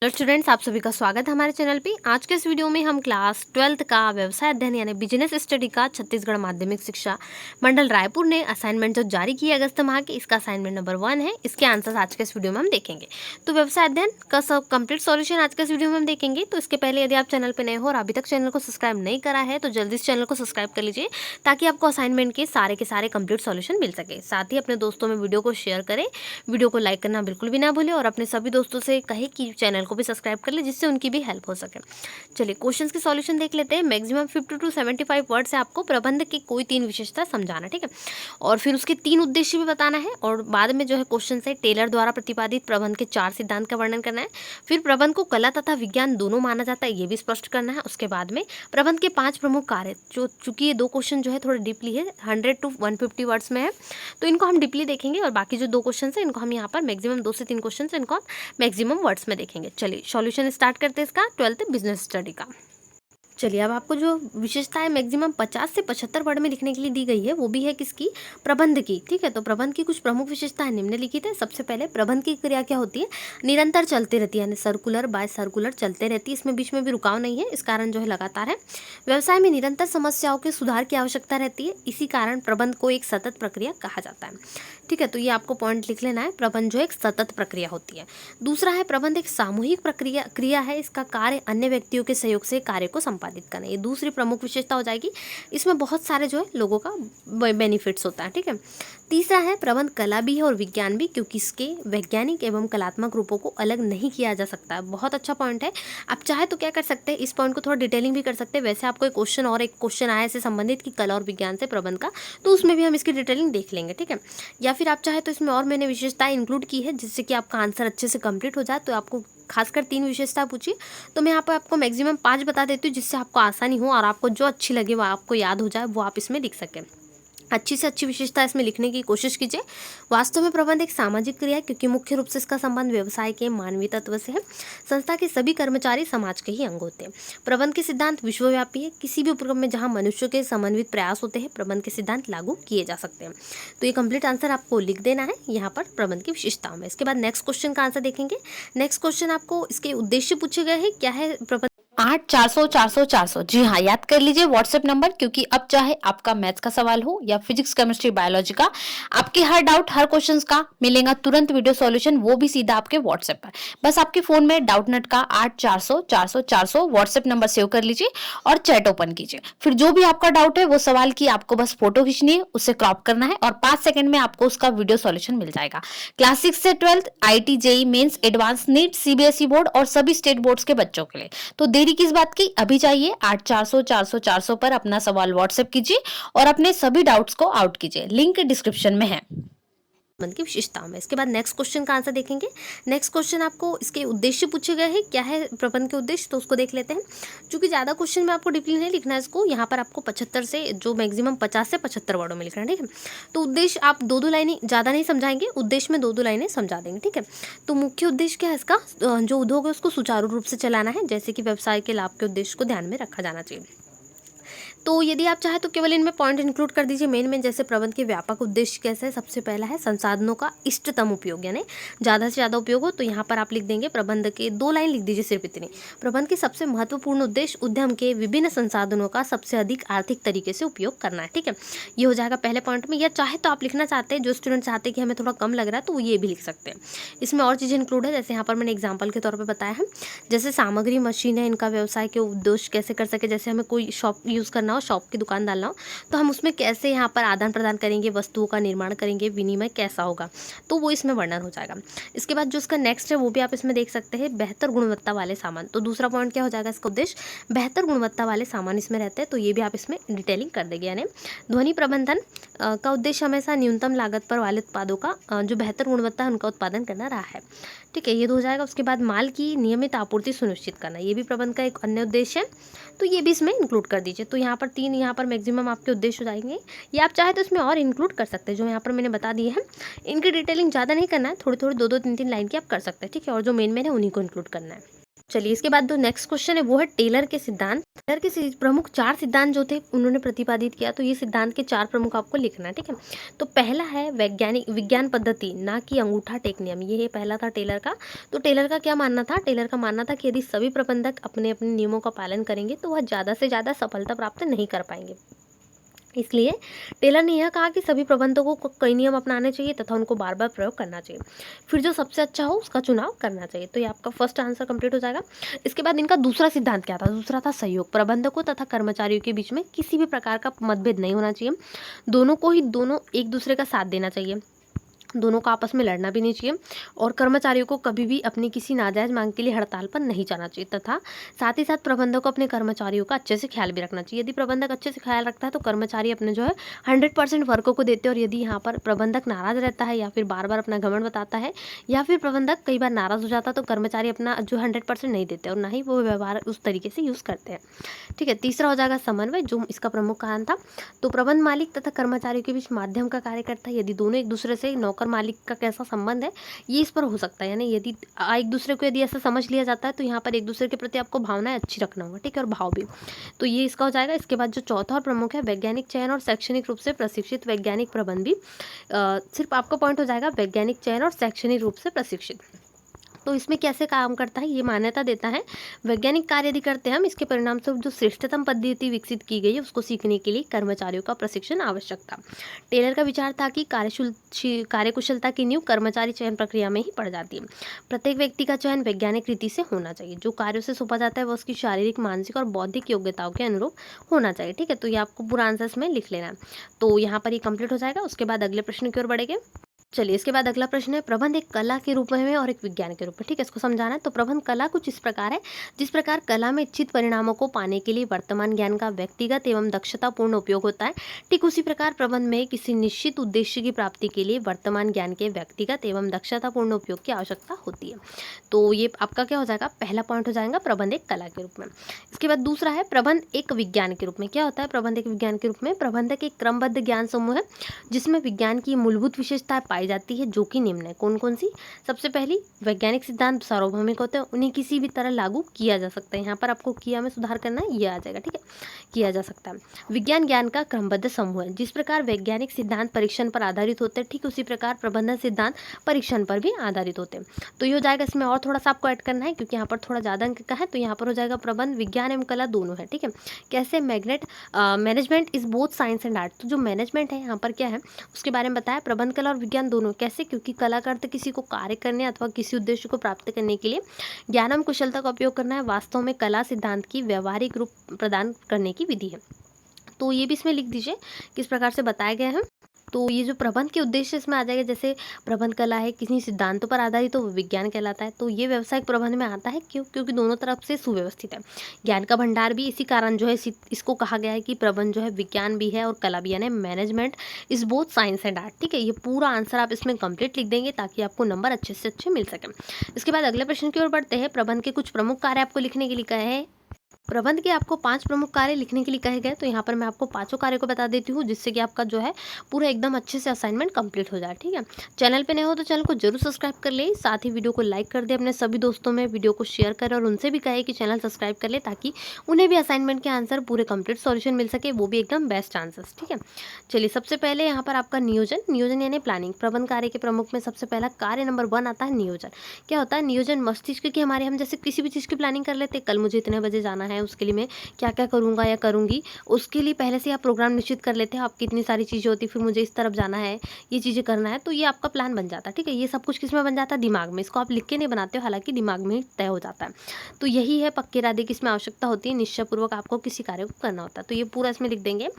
Hello students, आप सभी का स्वागत है हमारे चैनल पे। आज के इस वीडियो में हम क्लास 12th का व्यवसाय अध्ययन यानी बिजनेस स्टडी का छत्तीसगढ़ माध्यमिक शिक्षा मंडल रायपुर ने असाइनमेंट जो जारी किया अगस्त माह के, इसका असाइनमेंट नंबर 1 है। इसके आंसर्स आज के इस वीडियो में हम देखेंगे। तो व्यवसाय अध्ययन का सब कंप्लीट सॉल्यूशन आज के इस वीडियो में हम देखेंगे। तो इसके पहले यदि आप चैनल पर नए हो और अभी तक चैनल को सब्सक्राइब नहीं करा है तो जल्दी इस चैनल को सब्सक्राइब कर लीजिए, ताकि आपको असाइनमेंट के सारे कंप्लीट सॉल्यूशन मिल सके। साथ ही अपने दोस्तों में वीडियो को शेयर करें, वीडियो को लाइक करना बिल्कुल भी ना भूलें और अपने सभी दोस्तों से कहे कि चैनल को भी सब्सक्राइब कर ले, जिससे उनकी भी हेल्प हो सके। चलिए क्वेश्चंस के सॉल्यूशन देख लेते हैं। मैक्सिमम 50 to 75 वर्ड से आपको प्रबंध की कोई 3 विशेषता समझाना, ठीक है, और फिर उसके 3 उद्देश्य भी बताना है। और बाद में जो है क्वेश्चन से टेलर द्वारा प्रतिपादित प्रबंध के 4 सिद्धांत का वर्णन करना है। फिर प्रबंध को कला तथा विज्ञान दोनों माना जाता है, ये भी स्पष्ट करना है। उसके बाद में प्रबंध के 5 प्रमुख कार्य, जो चूंकि ये 2 क्वेश्चन जो है थोड़े डीपली है, 100 to 150 वर्ड्स में है, तो इनको हम डीपली देखेंगे। और बाकी जो 2 क्वेश्चन है इनको हम यहाँ पर मैक्सिमम 2 से 3 क्वेश्चन इनको हम मैक्सिमम वर्ड्स में देखेंगे। चलिए सॉल्यूशन स्टार्ट करते हैं इसका 12th बिजनेस स्टडी का। चलिए अब आपको जो विशेषता है मैक्सिमम 50 से 75 वर्ड में लिखने के लिए दी गई है, वो भी है किसकी? प्रबंध की, ठीक है। तो प्रबंध की कुछ प्रमुख विशेषताएं निम्नलिखित है। सबसे पहले प्रबंध की क्रिया क्या होती है? निरंतर चलती रहती है, यानी सर्कुलर बाय सर्कुलर चलते रहती है, इसमें बीच में भी रुकाव नहीं है, इस कारण जो है लगातार है। व्यवसाय में निरंतर समस्याओं के सुधार की आवश्यकता रहती है, इसी कारण प्रबंध को एक सतत प्रक्रिया कहा जाता है, ठीक है। तो ये आपको पॉइंट लिख लेना है, प्रबंध जो एक सतत प्रक्रिया होती है। दूसरा है प्रबंध एक सामूहिक क्रिया है, इसका कार्य अन्य व्यक्तियों के सहयोग से कार्य को संपादित करना, ये दूसरी प्रमुख विशेषता हो जाएगी। इसमें बहुत सारे जो है लोगों का बेनिफिट्स होता है, ठीक है। तीसरा है प्रबंध कला भी है और विज्ञान भी, क्योंकि इसके वैज्ञानिक एवं कलात्मक रूपों को अलग नहीं किया जा सकता है। बहुत अच्छा पॉइंट है। आप चाहे तो क्या कर सकते हैं, इस पॉइंट को थोड़ा डिटेलिंग भी कर सकते हैं। वैसे आपको एक क्वेश्चन आया इससे संबंधित कि कला और विज्ञान से प्रबंध का, तो उसमें भी हम इसकी डिटेलिंग देख लेंगे, ठीक है। या फिर आप चाहे तो इसमें और मैंने विशेषताएं इंक्लूड की है, जिससे कि आपका आंसर अच्छे से कंप्लीट हो जाए। तो आपको खासकर 3 विशेषता पूछी, तो मैं यहाँ पर आपको मैक्सिमम 5 बता देती हूँ, जिससे आपको आसानी हो और आपको जो अच्छी लगे वो आपको याद हो जाए, वो आप इसमें लिख सकें। अच्छी से अच्छी विशेषता इसमें लिखने की कोशिश कीजिए। वास्तव में प्रबंध एक सामाजिक क्रिया है, क्योंकि मुख्य रूप से इसका संबंध व्यवसाय के मानवीय तत्व से है। संस्था के सभी कर्मचारी समाज के ही अंग होते हैं। प्रबंध के सिद्धांत विश्वव्यापी है, किसी भी उपक्रम में जहां मनुष्यों के समन्वित प्रयास होते हैं, प्रबंध के सिद्धांत लागू किए जा सकते हैं। तो ये कंप्लीट आंसर आपको लिख देना है यहाँ पर प्रबंध की विशेषताओं में। इसके बाद नेक्स्ट क्वेश्चन का आंसर देखेंगे। नेक्स्ट क्वेश्चन आपको इसके उद्देश्य पूछे गए हैं, क्या है प्रबंध 8 400 400 400। जी हाँ, याद कर लीजिए व्हाट्सएप नंबर, क्योंकि अब चाहे आपका मैथ्स का सवाल हो या फिजिक्स केमिस्ट्री बायोलॉजी का, आपके हर डाउट हर क्वेश्चन का मिलेगा तुरंत वीडियो सॉल्यूशन, वो भी सीधा आपके व्हाट्सएप पर। बस आपके फोन में डाउटनेट का 8 400 400 400 व्हाट्सएप नंबर सेव कर लीजिए और चैट ओपन कीजिए। फिर जो भी आपका डाउट है वो सवाल की आपको बस फोटो खींचनी है, उसे क्रॉप करना है और 5 सेकंड में आपको उसका वीडियो सॉल्यूशन मिल जाएगा। क्लास 6 से 12th, IIT, JEE mains, advance, NEET, CBSE board और सभी स्टेट बोर्ड्स के बच्चों के लिए। तो देरी किस बात की, अभी चाहिए 8 400 400 400 पर अपना सवाल व्हाट्सएप कीजिए और अपने सभी डाउट्स को आउट कीजिए। लिंक डिस्क्रिप्शन में है प्रबंध की विशेषताओं में। इसके बाद नेक्स्ट क्वेश्चन का आंसर देखेंगे। नेक्स्ट क्वेश्चन आपको इसके उद्देश्य पूछे गए हैं, क्या है प्रबंध के उद्देश्य, तो उसको देख लेते हैं। क्योंकि ज़्यादा क्वेश्चन में आपको डीपली नहीं लिखना है इसको, यहाँ पर आपको 75 से जो मैक्सिमम 50 से 75 वर्डों में लिखना है, ठीक है। तो उद्देश्य आप 2-2 लाइनें, ज़्यादा नहीं समझाएंगे, उद्देश्य में 2-2 लाइनें समझा देंगे, ठीक है। तो मुख्य उद्देश्य क्या है इसका, जो उद्योग है उसको सुचारू रूप से चलाना है, जैसे कि व्यवसाय के लाभ के उद्देश्य को ध्यान में रखा जाना चाहिए। तो यदि आप चाहे तो केवल इनमें पॉइंट इंक्लूड कर दीजिए मेन में। जैसे प्रबंध के व्यापक उद्देश्य कैसे है, सबसे पहला है संसाधनों का इष्टतम उपयोग, यानी ज़्यादा से ज़्यादा उपयोग हो। तो यहाँ पर आप लिख देंगे प्रबंध के 2 लाइन लिख दीजिए सिर्फ इतनी। प्रबंध के सबसे महत्वपूर्ण उद्देश्य उद्यम के विभिन्न संसाधनों का सबसे अधिक आर्थिक तरीके से उपयोग करना है, ठीक है। ये हो जाएगा पहले पॉइंट में। या चाहे तो आप लिखना चाहते हैं, जो स्टूडेंट चाहते हैं कि हमें थोड़ा कम लग रहा है, तो वो ये भी लिख सकते हैं। इसमें और चीज़ें इंक्लूड है, जैसे यहाँ पर मैंने एग्जाम्पल के तौर पर बताया है। जैसे सामग्री मशीन है, इनका व्यवसाय के उद्देश्य कैसे कर सके, जैसे हमें कोई शॉप यूज़ करना हो, शॉप की दुकान डालना हो, तो हम उसमें कैसे यहाँ पर आदान प्रदान करेंगे, वस्तुओं का निर्माण करेंगे, विनिमय कैसा होगा, तो वो इसमें वर्णन हो जाएगा। इसके बाद जो इसका नेक्स्ट है वो भी आप इसमें देख सकते हैं, बेहतर गुणवत्ता वाले सामान। तो दूसरा पॉइंट क्या हो जाएगा, इसका उद्देश्य बेहतर गुणवत्ता वाले सामान इसमें रहते हैं, तो ये भी आप इसमें डिटेलिंग कर देंगे। यानी ध्वनि प्रबंधन का उद्देश्य हमेशा न्यूनतम लागत पर वाले उत्पादों का जो बेहतर गुणवत्ता है उनका उत्पादन करना रहा है, ठीक है। ये तो हो जाएगा। उसके बाद माल की नियमित आपूर्ति सुनिश्चित करना, ये भी प्रबंध का एक अन्य उद्देश्य है, तो ये भी इसमें इंक्लूड कर दीजिए। तो यहाँ पर 3 यहाँ पर मैक्सिमम आपके उद्देश्य हो जाएंगे। या आप चाहे तो इसमें और इंक्लूड कर सकते हैं, जो यहाँ पर मैंने बता दिए हैं। इनकी डिटेलिंग ज़्यादा नहीं करना है, थोड़ी थोड़ी 2-2 3-3 लाइन की आप कर सकते हैं, ठीक है। और जो मेन है उन्हीं को इंक्लूड करना है। चलिए इसके बाद जो नेक्स्ट क्वेश्चन है वो है टेलर के सिद्धांत। टेलर के प्रमुख 4 सिद्धांत जो थे उन्होंने प्रतिपादित किया, तो ये सिद्धांत के 4 प्रमुख आपको लिखना है, ठीक है। तो पहला है वैज्ञानिक विज्ञान पद्धति ना कि अंगूठा टेक नियम, ये पहला था टेलर का। तो टेलर का क्या मानना था? टेलर का मानना था कि यदि सभी प्रबंधक अपने अपने नियमों का पालन करेंगे तो वह ज़्यादा से ज़्यादा सफलता प्राप्त नहीं कर पाएंगे। इसलिए टेलर ने यह कहा कि सभी प्रबंधकों को कई नियम अपनाने चाहिए तथा उनको बार बार प्रयोग करना चाहिए, फिर जो सबसे अच्छा हो उसका चुनाव करना चाहिए। तो ये आपका फर्स्ट आंसर कंप्लीट हो जाएगा। इसके बाद इनका दूसरा सिद्धांत क्या था? दूसरा था सहयोग। प्रबंधकों तथा कर्मचारियों के बीच में किसी भी प्रकार का मतभेद नहीं होना चाहिए, दोनों एक दूसरे का साथ देना चाहिए, दोनों को आपस में लड़ना भी नहीं चाहिए, और कर्मचारियों को कभी भी अपनी किसी नाजायज मांग के लिए हड़ताल पर नहीं जाना चाहिए, तथा साथ ही साथ प्रबंधक को अपने कर्मचारियों का अच्छे से ख्याल भी रखना चाहिए। यदि प्रबंधक अच्छे से ख्याल रखता है तो कर्मचारी अपने जो है 100% वर्कों को देते हैं, और यदि यहाँ पर प्रबंधक नाराज रहता है या फिर बार बार अपना घमंड बताता है या फिर प्रबंधक कई बार नाराज हो जाता है तो कर्मचारी अपना जो 100% नहीं देते और ना ही वो व्यवहार उस तरीके से यूज़ करते हैं, ठीक है। तीसरा हो जाएगा समन्वय, जो इसका प्रमुख कारण था। तो प्रबंध मालिक तथा कर्मचारियों के बीच माध्यम का कार्य करता है। यदि दोनों एक दूसरे से, नौकर मालिक का कैसा संबंध है ये इस पर हो सकता है, यानी यदि एक दूसरे को यदि ऐसा समझ लिया जाता है तो यहाँ पर एक दूसरे के प्रति आपको भावनाएं अच्छी रखना होगा, ठीक है, और भाव भी। तो ये इसका हो जाएगा। इसके बाद जो चौथा और प्रमुख है वैज्ञानिक चयन और शैक्षणिक रूप से प्रशिक्षित वैज्ञानिक प्रबंध भी, सिर्फ आपका पॉइंट हो जाएगा वैज्ञानिक चयन और शैक्षणिक रूप से प्रशिक्षित। तो इसमें कैसे काम करता है? ये मान्यता देता है वैज्ञानिक कार्य यदि करते हैं हम, इसके परिणाम स्वरूप जो श्रेष्ठतम पद्धति विकसित की गई है उसको सीखने के लिए कर्मचारियों का प्रशिक्षण आवश्यक था। टेलर का विचार था कि कार्यकुशलता की नींव कर्मचारी चयन प्रक्रिया में ही पड़ जाती है। प्रत्येक व्यक्ति का चयन वैज्ञानिक रीति से होना चाहिए। जो कार्यों से सौंपा जाता है वह उसकी शारीरिक, मानसिक और बौद्धिक योग्यताओं के अनुरूप होना चाहिए, ठीक है। तो ये आपको पूरा आंसर इसमें लिख लेना है। तो यहाँ पर ये कंप्लीट हो जाएगा। उसके बाद अगले प्रश्न की ओर बढ़ेंगे। चलिए इसके बाद अगला प्रश्न है प्रबंध एक कला के रूप में है और एक विज्ञान के रूप में, ठीक है, इसको समझाना है। तो प्रबंध कला कुछ इस प्रकार है, जिस प्रकार कला में इच्छित परिणामों को पाने के लिए वर्तमान ज्ञान का व्यक्तिगत एवं दक्षतापूर्ण उपयोग होता है, ठीक उसी प्रकार प्रबंध में किसी निश्चित उद्देश्य की प्राप्ति के लिए वर्तमान ज्ञान के व्यक्तिगत एवं दक्षतापूर्ण उपयोग की आवश्यकता होती है। तो ये आपका क्या हो जाएगा? पहला पॉइंट हो जाएगा प्रबंध एक कला के रूप में। इसके बाद दूसरा है प्रबंध एक विज्ञान के रूप में। क्या होता है प्रबंध एक विज्ञान के रूप में? प्रबंधक एक क्रमबद्ध ज्ञान समूह है जिसमें विज्ञान की मूलभूत विशेषताएं पाई जाती है, जो कि निम्न है। कौन कौन सी? सबसे पहली, वैज्ञानिक सिद्धांत सार्वभौमिक होते हैं, उन्हें किसी भी तरह लागू किया जा सकता है। यहाँ पर आपको किया में सुधार करना है, ये आ जाएगा, ठीक है, किया जा सकता है। विज्ञान ज्ञान का क्रमबद्ध समूह है। जिस प्रकार वैज्ञानिक सिद्धांत परीक्षण पर आधारित होते हैं, ठीक उसी प्रकार प्रबंधन सिद्धांत परीक्षण पर भी आधारित होते हैं। तो ये हो जाएगा। इसमें और थोड़ा सा आपको ऐड करना है क्योंकि यहाँ पर थोड़ा ज़्यादा अंक का है, तो यहाँ पर हो जाएगा प्रबंध विज्ञान एवं कला दोनों है, ठीक है। कैसे? Management is both science and art. तो जो मैनेजमेंट है यहाँ पर क्या है उसके बारे में बताया। प्रबंध कला और विज्ञान दोनों। कैसे? क्योंकि कला का अर्थ किसी को कार्य करने अथवा किसी उद्देश्य को प्राप्त करने के लिए ज्ञान एवं कुशलता का उपयोग करना है। वास्तव में कला सिद्धांत की व्यवहारिक रूप प्रदान करने की विधि है। तो ये भी इसमें लिख दीजिए किस प्रकार से बताया गया है। तो ये जो प्रबंध के उद्देश्य इसमें आ जाएगा, जैसे प्रबंध कला है किसी सिद्धांतों पर आधारित, तो विज्ञान कहलाता है। तो ये व्यावसायिक प्रबंध में आता है। क्यों? क्योंकि दोनों तरफ से सुव्यवस्थित है, ज्ञान का भंडार भी। इसी कारण जो है इसको कहा गया है कि प्रबंध जो है विज्ञान भी है और कला भी, यानी management is both science and art, ठीक है। ये पूरा आंसर आप इसमें कंप्लीट लिख देंगे ताकि आपको नंबर अच्छे से अच्छे मिल सके। इसके बाद अगले प्रश्न की ओर बढ़ते हैं। प्रबंध के कुछ प्रमुख कार्य आपको लिखने के लिए कहे हैं। प्रबंध के आपको 5 प्रमुख कार्य लिखने के लिए कहे गए, तो यहाँ पर मैं आपको पांचों कार्य को बता देती हूँ जिससे कि आपका जो है पूरा एकदम अच्छे से असाइनमेंट कंप्लीट हो जाए, ठीक है। चैनल पे नए हो तो चैनल को जरूर सब्सक्राइब कर ले, साथ ही वीडियो को लाइक कर दे, अपने सभी दोस्तों में वीडियो को शेयर करें और उनसे भी कहे कि चैनल सब्सक्राइब कर ले ताकि उन्हें भी असाइनमेंट के आंसर पूरे कंप्लीट सॉल्यूशन मिल सके, वो भी एकदम बेस्ट आंसर्स, ठीक है। चलिए सबसे पहले यहाँ पर आपका नियोजन यानी प्लानिंग। प्रबंध कार्य के प्रमुख में सबसे पहला कार्य नंबर 1 आता है नियोजन। क्या होता है नियोजन? मस्तिष्क की हमारे, हम जैसे किसी भी चीज़ की प्लानिंग कर लेते हैं, कल मुझे इतने बजे जाना है, उसके लिए मैं क्या क्या करूँगा या करूँगी, उसके लिए पहले से आप प्रोग्राम निश्चित कर लेते हैं। आपकी इतनी सारी चीज़ें होती, फिर मुझे इस तरफ जाना है, ये चीज़ें करना है, तो ये आपका प्लान बन जाता है, ठीक है। ये सब कुछ किस में बन जाता है? दिमाग में। इसको आप लिख के नहीं बनाते हो, हालांकि दिमाग में ही तय हो जाता है। तो यही है पक्के इरादे की इसमें आवश्यकता होती है, निश्चयपूर्वक आपको किसी कार्य को करना होता है। तो ये पूरा इसमें लिख देंगे।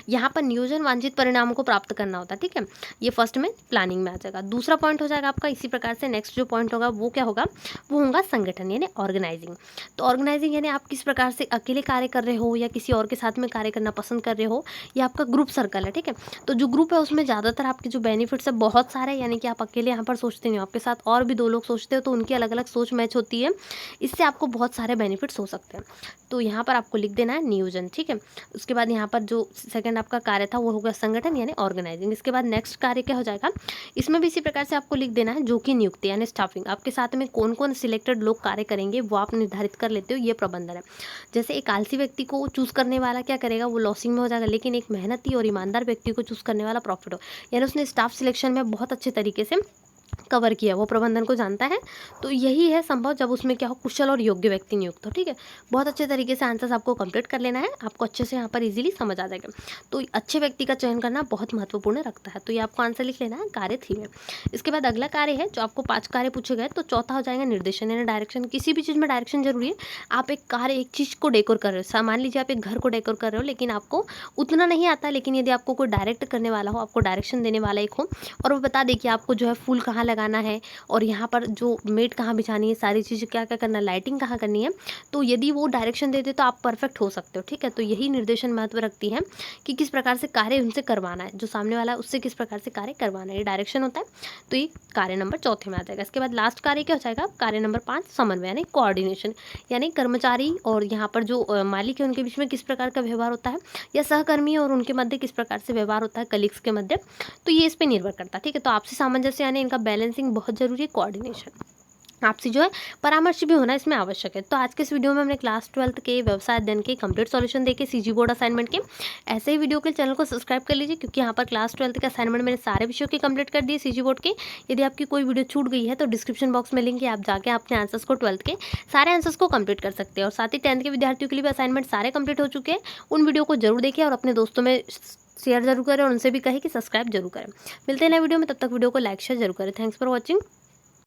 यहाँ पर नियोजन वांछित परिणामों को प्राप्त करना होता है, ठीक है। ये फर्स्ट में प्लानिंग में आ जाएगा। दूसरा पॉइंट हो जाएगा आपका इसी प्रकार से। नेक्स्ट जो पॉइंट होगा वो क्या होगा? वो होगा संगठन यानी ऑर्गेनाइजिंग। तो ऑर्गेनाइजिंग यानी आप किस प्रकार प्रकार से अकेले कार्य कर रहे हो या किसी और के साथ में कार्य करना पसंद कर रहे हो, या आपका ग्रुप सर्कल है, ठीक है। तो जो ग्रुप है उसमें ज़्यादातर आपके जो बेनिफिट्स है बहुत सारे, यानी कि आप अकेले यहाँ पर सोचते नहीं हो, आपके साथ और भी 2 लोग सोचते हो तो उनकी अलग अलग सोच मैच होती है, इससे आपको बहुत सारे बेनिफिट्स हो सकते हैं। तो यहाँ पर आपको लिख देना है नियोजन, ठीक है। उसके बाद यहाँ पर जो सेकंड आपका कार्य था वो होगा संगठन यानी ऑर्गेनाइजिंग। इसके बाद नेक्स्ट कार्य क्या हो जाएगा, इसमें भी इसी प्रकार से आपको लिख देना है जो कि नियुक्ति यानी स्टाफिंग। आपके साथ में कौन कौन सिलेक्टेड लोग कार्य करेंगे वो आप निर्धारित कर लेते हो, ये प्रबंधन है। जैसे एक आलसी व्यक्ति को चूज करने वाला क्या करेगा, वो लॉसिंग में हो जाएगा, लेकिन एक मेहनती और ईमानदार व्यक्ति को चूज करने वाला प्रॉफिट हो, यानी उसने स्टाफ सिलेक्शन में बहुत अच्छे तरीके से कवर किया, वो प्रबंधन को जानता है। तो यही है संभव जब उसमें क्या हो, कुशल और योग्य व्यक्ति नियुक्त हो, ठीक है। बहुत अच्छे तरीके से आंसर्स आपको कंप्लीट कर लेना है, आपको अच्छे से यहाँ पर इजीली समझ आ जाएगा। तो अच्छे व्यक्ति का चयन करना बहुत महत्वपूर्ण रखता है। तो ये आपको आंसर लिख लेना है कार्य 3 में। इसके बाद अगला कार्य है, जो आपको 5 कार्य पूछे गए, तो चौथा हो जाएगा निर्देशन यानी डायरेक्शन। किसी भी चीज़ में डायरेक्शन जरूरी है। आप एक कार्य, एक चीज़ को डेकोर कर रहे हो, मान लीजिए आप एक घर को डेकोर कर रहे हो, लेकिन आपको उतना नहीं आता, लेकिन यदि आपको कोई डायरेक्ट करने वाला हो, आपको डायरेक्शन देने वाला एक हो, और वो बता दे कि आपको जो है फूल कहाँ लगाना है और यहाँ पर जो मेट कहाँ बिछानी है, सारी चीज़ें क्या क्या करना है, लाइटिंग कहाँ करनी है, तो यदि वो डायरेक्शन दे दे तो आप परफेक्ट हो सकते हो, ठीक है। तो यही निर्देशन महत्व रखती है कि किस प्रकार से कार्य उनसे करवाना है, जो सामने वाला है उससे किस प्रकार से कार्य करवाना है, ये डायरेक्शन होता है। तो ये कार्य नंबर 4 में आ जाएगा। इसके बाद लास्ट कार्य क्या हो जाएगा, कार्य नंबर 5 समन्वय यानी कोऑर्डिनेशन, यानी कर्मचारी और यहाँ पर जो मालिक है उनके बीच में किस प्रकार का व्यवहार होता है, या सहकर्मी और उनके मध्य किस प्रकार से व्यवहार होता है, कलीग्स के मध्य, तो ये इस पर निर्भर करता है, ठीक है। तो आपसी सामंजस्य यानी इनका बैलेंसिंग बहुत जरूरी है, कोऑर्डिनेशन आपसे जो है परामर्श भी होना इसमें आवश्यक है। तो आज के इस वीडियो में हमने क्लास 12 के व्यवसाय अध्ययन के कंप्लीट सॉल्यूशन देखे सीजी बोर्ड असाइनमेंट के। ऐसे ही वीडियो के चैनल को सब्सक्राइब कर लीजिए, क्योंकि यहाँ पर क्लास 12 के असाइनमेंट मैंने सारे विषयों के कंप्लीट कर दिए सीजी बोर्ड के। यदि आपकी कोई वीडियो छूट गई है तो डिस्क्रिप्शन बॉक्स में लिंक है, आप जाके अपने आंसर्स को 12th के सारे आंसर्स को कंप्लीट कर सकते हैं। और साथ ही 10th के विद्यार्थियों के लिए भी असाइनमेंट सारे कंप्लीट हो चुके हैं। उन वीडियो को जरूर देखें और अपने दोस्तों में शेयर जरूर करें और उनसे भी कहें कि सब्सक्राइब जरूर करें। मिलते हैं नए वीडियो में, तब तक वीडियो को लाइक शेयर जरूर करें। Thanks for watching.